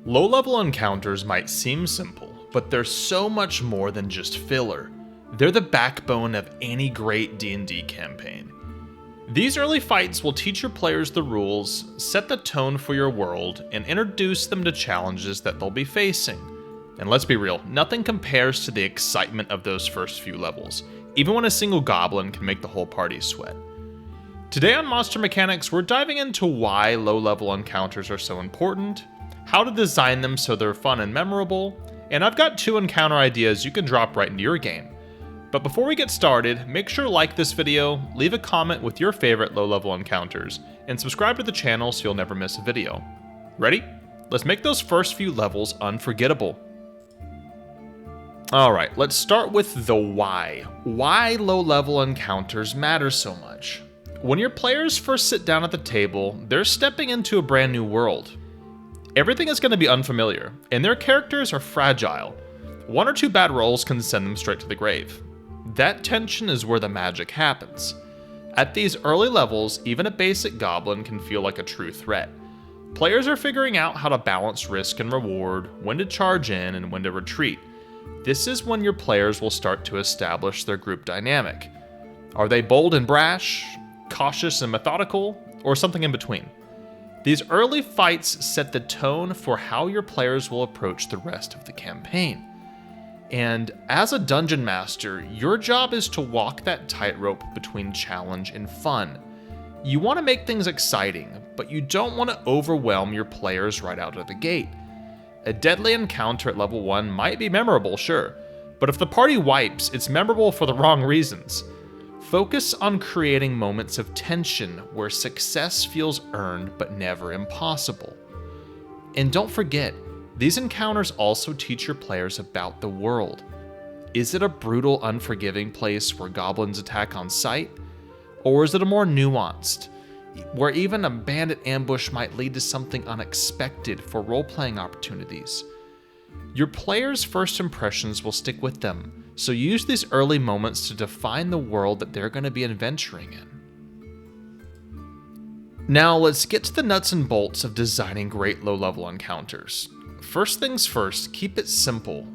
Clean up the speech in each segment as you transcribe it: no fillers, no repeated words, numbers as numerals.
Low-level encounters might seem simple, but they're so much more than just filler. They're the backbone of any great D&D campaign. These early fights will teach your players the rules, set the tone for your world, and introduce them to challenges that they'll be facing. And let's be real, nothing compares to the excitement of those first few levels, even when a single goblin can make the whole party sweat. Today on Monster Mechanics, we're diving into why low-level encounters are so important, how to design them so they're fun and memorable, and I've got 2 encounter ideas you can drop right into your game. But before we get started, make sure to like this video, leave a comment with your favorite low-level encounters, and subscribe to the channel so you'll never miss a video. Ready? Let's make those first few levels unforgettable. Alright, let's start with the why. Why low-level encounters matter so much. When your players first sit down at the table, they're stepping into a brand new world. Everything is going to be unfamiliar, and their characters are fragile. 1 or 2 bad rolls can send them straight to the grave. That tension is where the magic happens. At these early levels, even a basic goblin can feel like a true threat. Players are figuring out how to balance risk and reward, when to charge in and when to retreat. This is when your players will start to establish their group dynamic. Are they bold and brash, cautious and methodical, or something in between? These early fights set the tone for how your players will approach the rest of the campaign. And as a dungeon master, your job is to walk that tightrope between challenge and fun. You want to make things exciting, but you don't want to overwhelm your players right out of the gate. A deadly encounter at level 1 might be memorable, sure, but if the party wipes, it's memorable for the wrong reasons. Focus on creating moments of tension where success feels earned but never impossible. And don't forget, these encounters also teach your players about the world. Is it a brutal, unforgiving place where goblins attack on sight? Or is it a more nuanced, where even a bandit ambush might lead to something unexpected for role-playing opportunities? Your players' first impressions will stick with them, so use these early moments to define the world that they're going to be adventuring in. Now let's get to the nuts and bolts of designing great low-level encounters. First things first, keep it simple.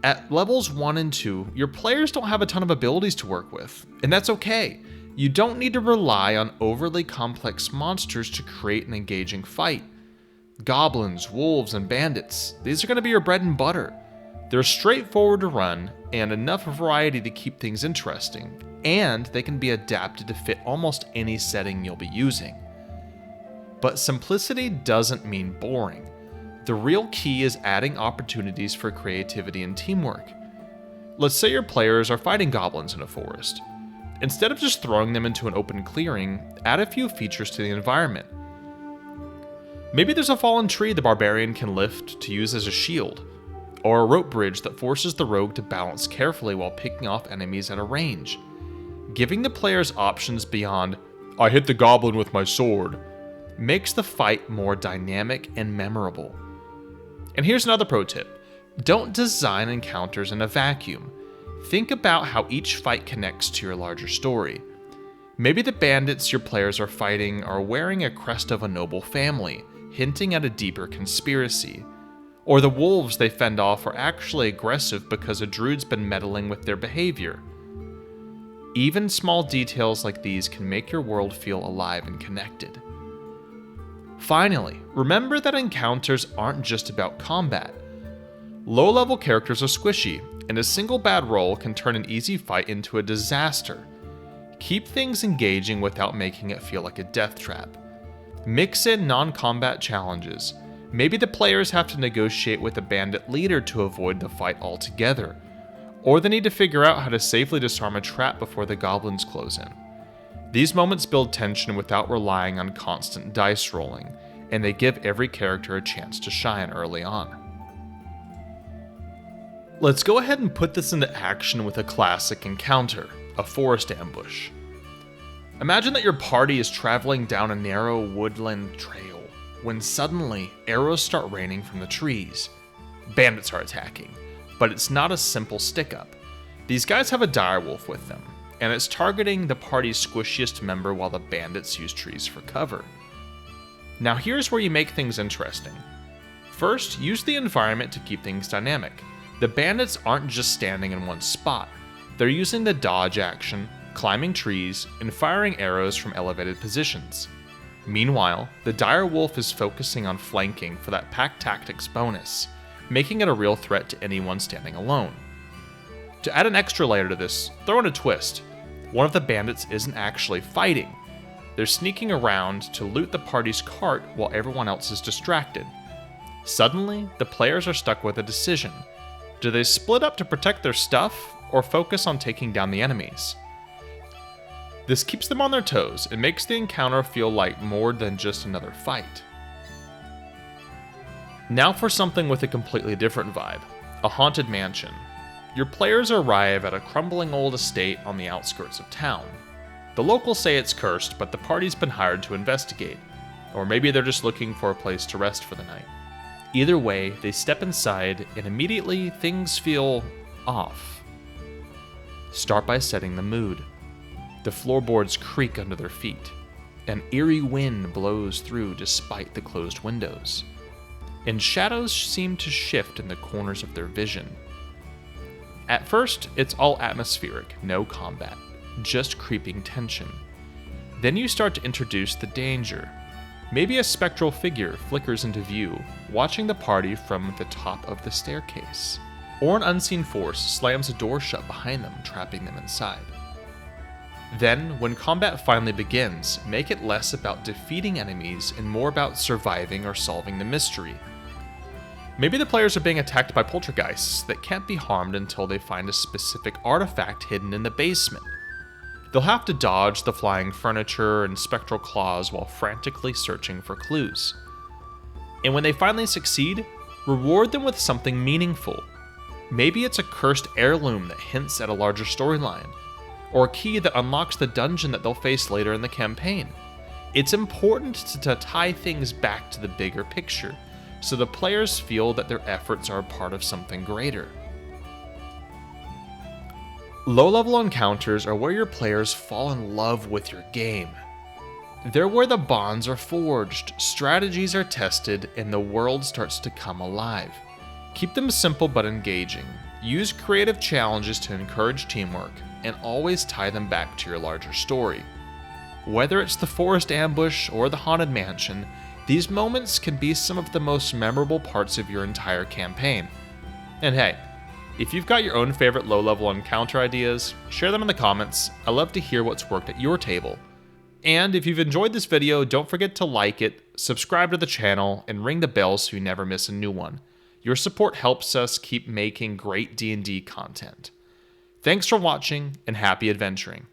At levels 1 and 2, your players don't have a ton of abilities to work with, and that's okay. You don't need to rely on overly complex monsters to create an engaging fight. Goblins, wolves, and bandits, these are going to be your bread and butter. They're straightforward to run, and enough variety to keep things interesting, and they can be adapted to fit almost any setting you'll be using. But simplicity doesn't mean boring. The real key is adding opportunities for creativity and teamwork. Let's say your players are fighting goblins in a forest. Instead of just throwing them into an open clearing, add a few features to the environment. Maybe there's a fallen tree the barbarian can lift to use as a shield, or a rope bridge that forces the rogue to balance carefully while picking off enemies at a range. Giving the players options beyond, "I hit the goblin with my sword," makes the fight more dynamic and memorable. And here's another pro tip. Don't design encounters in a vacuum. Think about how each fight connects to your larger story. Maybe the bandits your players are fighting are wearing a crest of a noble family, hinting at a deeper conspiracy. Or the wolves they fend off are actually aggressive because a druid's been meddling with their behavior. Even small details like these can make your world feel alive and connected. Finally, remember that encounters aren't just about combat. Low-level characters are squishy, and a single bad roll can turn an easy fight into a disaster. Keep things engaging without making it feel like a death trap. Mix in non-combat challenges. Maybe the players have to negotiate with a bandit leader to avoid the fight altogether, or they need to figure out how to safely disarm a trap before the goblins close in. These moments build tension without relying on constant dice rolling, and they give every character a chance to shine early on. Let's go ahead and put this into action with a classic encounter, a forest ambush. Imagine that your party is traveling down a narrow woodland trail when suddenly arrows start raining from the trees. Bandits are attacking, but it's not a simple stick-up. These guys have a direwolf with them, and it's targeting the party's squishiest member while the bandits use trees for cover. Now here's where you make things interesting. First, use the environment to keep things dynamic. The bandits aren't just standing in one spot. They're using the dodge action, climbing trees, and firing arrows from elevated positions. Meanwhile, the dire wolf is focusing on flanking for that pack tactics bonus, making it a real threat to anyone standing alone. To add an extra layer to this, throw in a twist. One of the bandits isn't actually fighting. They're sneaking around to loot the party's cart while everyone else is distracted. Suddenly, the players are stuck with a decision. Do they split up to protect their stuff, or focus on taking down the enemies? This keeps them on their toes and makes the encounter feel like more than just another fight. Now for something with a completely different vibe, a haunted mansion. Your players arrive at a crumbling old estate on the outskirts of town. The locals say it's cursed, but the party's been hired to investigate. Or maybe they're just looking for a place to rest for the night. Either way, they step inside and immediately things feel off. Start by setting the mood. The floorboards creak under their feet. An eerie wind blows through despite the closed windows. And shadows seem to shift in the corners of their vision. At first, it's all atmospheric, no combat, just creeping tension. Then you start to introduce the danger. Maybe a spectral figure flickers into view, watching the party from the top of the staircase. Or an unseen force slams a door shut behind them, trapping them inside. Then, when combat finally begins, make it less about defeating enemies and more about surviving or solving the mystery. Maybe the players are being attacked by poltergeists that can't be harmed until they find a specific artifact hidden in the basement. They'll have to dodge the flying furniture and spectral claws while frantically searching for clues. And when they finally succeed, reward them with something meaningful. Maybe it's a cursed heirloom that hints at a larger storyline, or a key that unlocks the dungeon that they'll face later in the campaign. It's important to tie things back to the bigger picture, so the players feel that their efforts are a part of something greater. Low-level encounters are where your players fall in love with your game. They're where the bonds are forged, strategies are tested, and the world starts to come alive. Keep them simple but engaging. Use creative challenges to encourage teamwork, and always tie them back to your larger story. Whether it's the forest ambush or the haunted mansion, these moments can be some of the most memorable parts of your entire campaign. And hey, if you've got your own favorite low-level encounter ideas, share them in the comments. I love to hear what's worked at your table. And if you've enjoyed this video, don't forget to like it, subscribe to the channel, and ring the bell so you never miss a new one. Your support helps us keep making great D&D content. Thanks for watching, and happy adventuring.